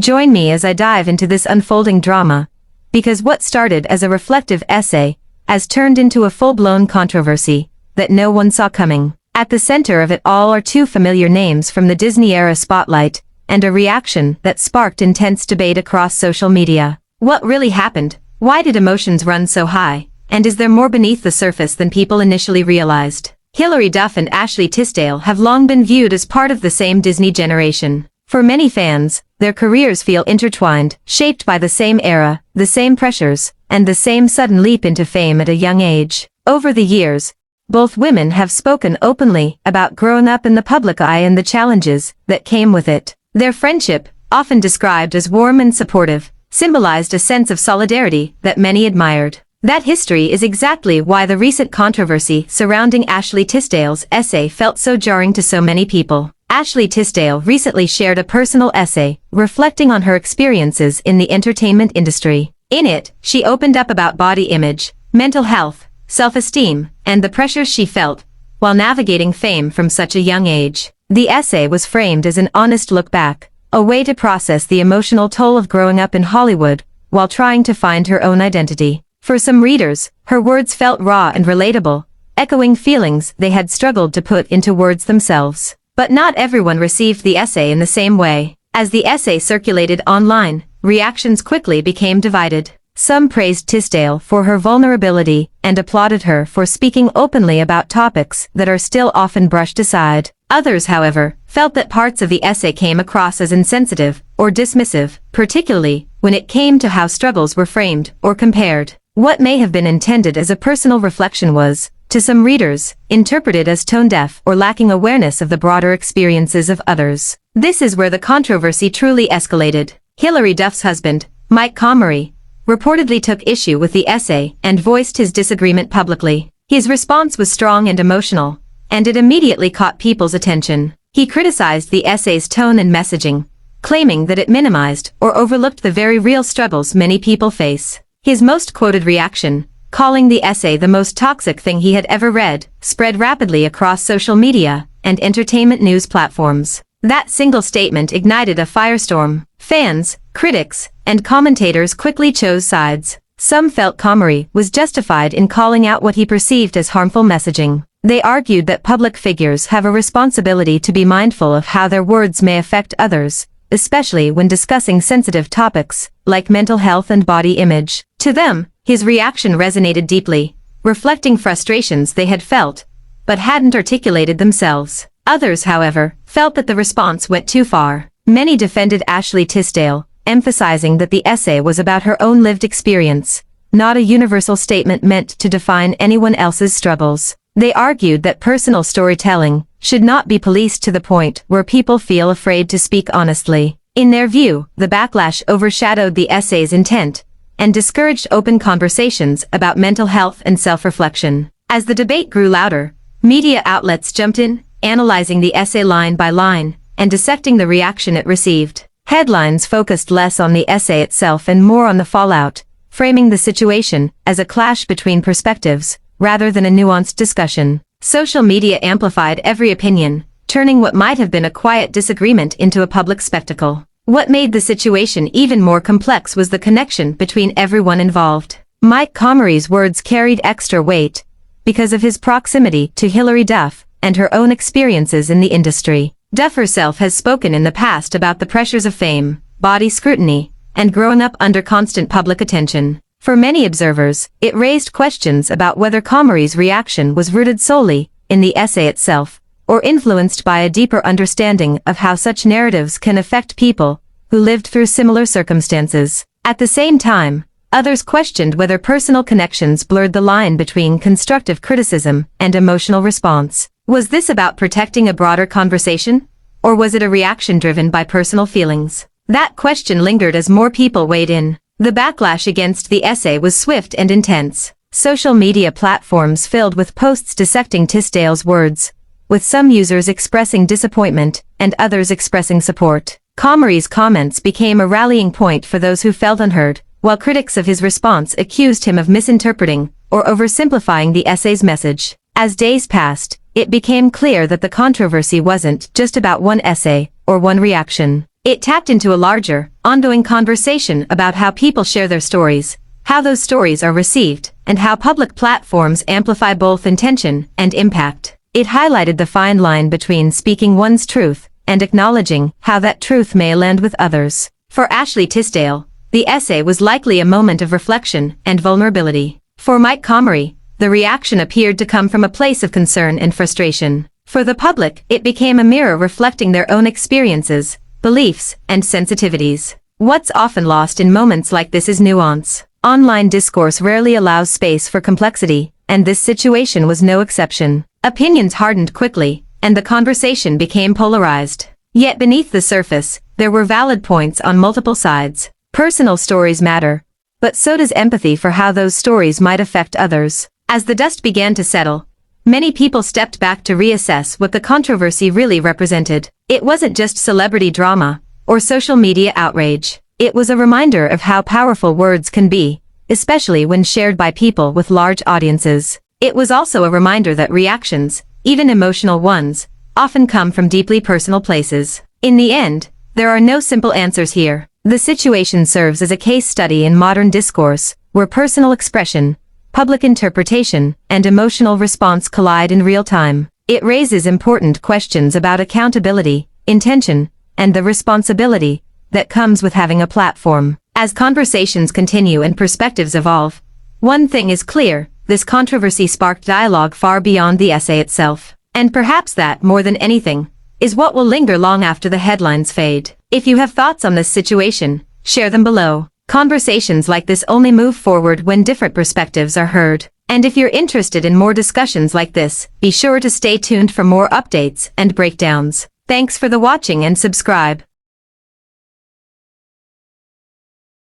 Join me as I dive into this unfolding drama, because what started as a reflective essay has turned into a full-blown controversy that no one saw coming. At the center of it all are two familiar names from the Disney-era spotlight, and a reaction that sparked intense debate across social media. What really happened? Why did emotions run so high? And is there more beneath the surface than people initially realized? Hilary Duff and Ashley Tisdale have long been viewed as part of the same Disney generation. For many fans, their careers feel intertwined, shaped by the same era, the same pressures, and the same sudden leap into fame at a young age. Over the years, both women have spoken openly about growing up in the public eye and the challenges that came with it. Their friendship, often described as warm and supportive, symbolized a sense of solidarity that many admired. That history is exactly why the recent controversy surrounding Ashley Tisdale's essay felt so jarring to so many people. Ashley Tisdale recently shared a personal essay reflecting on her experiences in the entertainment industry. In it, she opened up about body image, mental health, self-esteem, and the pressures she felt while navigating fame from such a young age. The essay was framed as an honest look back, a way to process the emotional toll of growing up in Hollywood while trying to find her own identity. For some readers, her words felt raw and relatable, echoing feelings they had struggled to put into words themselves. But not everyone received the essay in the same way. As the essay circulated online, reactions quickly became divided. Some praised Tisdale for her vulnerability and applauded her for speaking openly about topics that are still often brushed aside. Others, however, felt that parts of the essay came across as insensitive or dismissive, particularly when it came to how struggles were framed or compared. What may have been intended as a personal reflection was, to some readers, interpreted as tone-deaf or lacking awareness of the broader experiences of others. This is where the controversy truly escalated. Hilary Duff's husband, Mike Comrie, reportedly took issue with the essay and voiced his disagreement publicly. His response was strong and emotional, and it immediately caught people's attention. He criticized the essay's tone and messaging, claiming that it minimized or overlooked the very real struggles many people face. His most quoted reaction, calling the essay the most toxic thing he had ever read, spread rapidly across social media and entertainment news platforms. That single statement ignited a firestorm. Fans, critics, and commentators quickly chose sides. Some felt Comrie was justified in calling out what he perceived as harmful messaging. They argued that public figures have a responsibility to be mindful of how their words may affect others, especially when discussing sensitive topics, like mental health and body image. To them, his reaction resonated deeply, reflecting frustrations they had felt, but hadn't articulated themselves. Others, however, felt that the response went too far. Many defended Ashley Tisdale, emphasizing that the essay was about her own lived experience, not a universal statement meant to define anyone else's struggles. They argued that personal storytelling should not be policed to the point where people feel afraid to speak honestly. In their view, the backlash overshadowed the essay's intent and discouraged open conversations about mental health and self-reflection. As the debate grew louder, media outlets jumped in, analyzing the essay line by line and dissecting the reaction it received. Headlines focused less on the essay itself and more on the fallout, framing the situation as a clash between perspectives rather than a nuanced discussion. Social media amplified every opinion, turning what might have been a quiet disagreement into a public spectacle. What made the situation even more complex was the connection between everyone involved. Mike Comrie's words carried extra weight because of his proximity to Hilary Duff and her own experiences in the industry. Duff herself has spoken in the past about the pressures of fame, body scrutiny, and growing up under constant public attention. For many observers, it raised questions about whether Comrie's reaction was rooted solely in the essay itself, or influenced by a deeper understanding of how such narratives can affect people who lived through similar circumstances. At the same time, others questioned whether personal connections blurred the line between constructive criticism and emotional response. Was this about protecting a broader conversation, or was it a reaction driven by personal feelings? That question lingered as more people weighed in. The backlash against the essay was swift and intense. Social media platforms filled with posts dissecting Tisdale's words, with some users expressing disappointment and others expressing support. Comrie's comments became a rallying point for those who felt unheard, while critics of his response accused him of misinterpreting or oversimplifying the essay's message. As days passed, it became clear that the controversy wasn't just about one essay or one reaction. It tapped into a larger, ongoing conversation about how people share their stories, how those stories are received, and how public platforms amplify both intention and impact. It highlighted the fine line between speaking one's truth and acknowledging how that truth may land with others. For Ashley Tisdale, the essay was likely a moment of reflection and vulnerability. For Mike Comrie, the reaction appeared to come from a place of concern and frustration. For the public, it became a mirror reflecting their own experiences, beliefs, and sensitivities. What's often lost in moments like this is nuance. Online discourse rarely allows space for complexity, and this situation was no exception. Opinions hardened quickly, and the conversation became polarized. Yet beneath the surface, there were valid points on multiple sides. Personal stories matter, but so does empathy for how those stories might affect others. As the dust began to settle, many people stepped back to reassess what the controversy really represented. It wasn't just celebrity drama or social media outrage. It was a reminder of how powerful words can be, especially when shared by people with large audiences. It was also a reminder that reactions, even emotional ones, often come from deeply personal places. In the end, there are no simple answers here. The situation serves as a case study in modern discourse, where personal expression, public interpretation, and emotional response collide in real time. It raises important questions about accountability, intention, and the responsibility that comes with having a platform. As conversations continue and perspectives evolve, one thing is clear: this controversy sparked dialogue far beyond the essay itself. And perhaps that, more than anything, is what will linger long after the headlines fade. If you have thoughts on this situation, share them below. Conversations like this only move forward when different perspectives are heard. And if you're interested in more discussions like this, be sure to stay tuned for more updates and breakdowns. Thanks for the watching and subscribe.